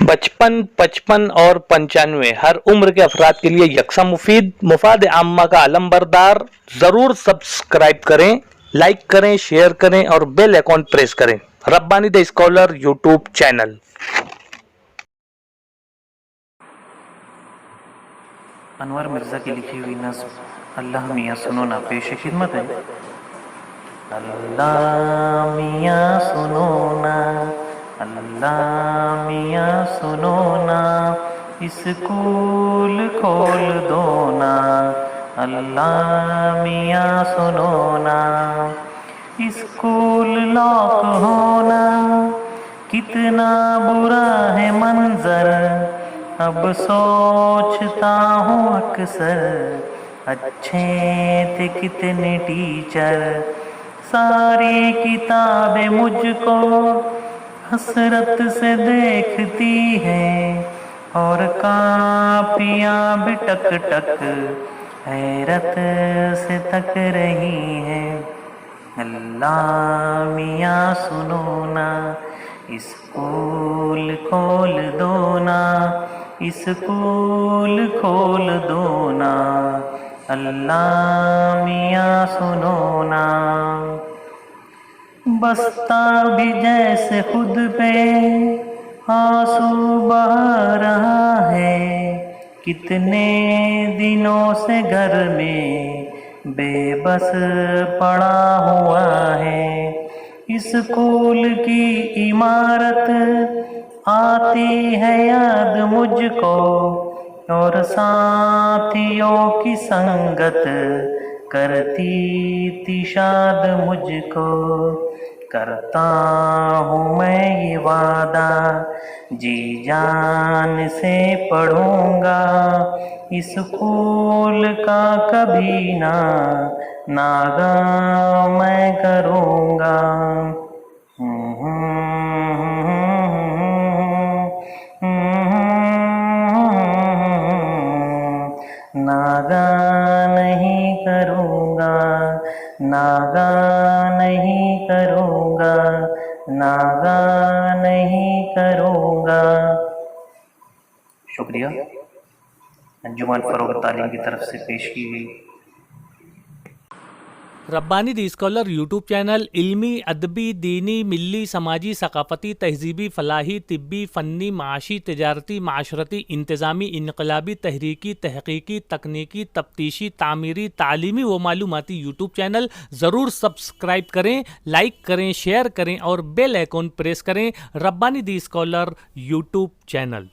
55, 55 और 95 हर उम्र के अफराद के लिए यकसा मुफीद मुफाद आम्मा का अलंबरदार। जरूर सब्सक्राइब करें, लाइक करें, शेयर करें और बेल आइकॉन प्रेस करें। Rabbani the scholar YouTube channel. Anwar Mirza की लिखी हुई नज़्म अल्लाह मियाँ सुनो ना पेश खिदमत है। अल्लाह मियाँ सुनो ना, अल्लाह मियाँ सुनो ना, स्कूल खोल दो ना, अल्लाह मियाँ सुनो ना। स्कूल लॉक होना कितना बुरा है मंजर, अब सोचता हूँ अक्सर, अच्छे थे कितने टीचर। सारी किताबें मुझको हसरत से देखती हैं और कापियाँ भी टक टक हैरत से तक रही हैं। अल्लाह मियाँ सुनो ना, स्कूल खोल दो ना, स्कूल खोल दो ना, अल्लाह मियाँ सुनो ना। बसता भी जैसे खुद पे आंसू बहा रहा है, कितने दिनों से घर में बेबस पड़ा हुआ है। स्कूल की इमारत आती है याद मुझको और साथियों की संगत करती थी शाद मुझको। करता हूँ मैं ये वादा जी जान से पढ़ूंगा, स्कूल का कभी ना नागा मैं करूँगा। नागा नहीं करूँगा, नागा नहीं करूँगा, नागा नहीं करूँगा। शुक्रिया। अंजुमन फरोग तालीम की तरफ से पेश की गई। Rabbani the scholar YouTube channel इल्मी, अदबी, दीनी, मिल्ली, समाजी, सकाफती, तहजीबी, फलाही, तिब्बी, फ़न्नी, माशी, तिजारती, माशरती, इंतज़ामी, इनकलाबी, तहरीकी, तहकीकी, तकनीकी, तफ्तीशी, तामीरी, तालीमी व मालूमाती यूट्यूब चैनल। ज़रूर सब्सक्राइब करें, लाइक करें, शेयर करें और बेल आइकॉन प्रेस करें। Rabbani the scholar YouTube channel.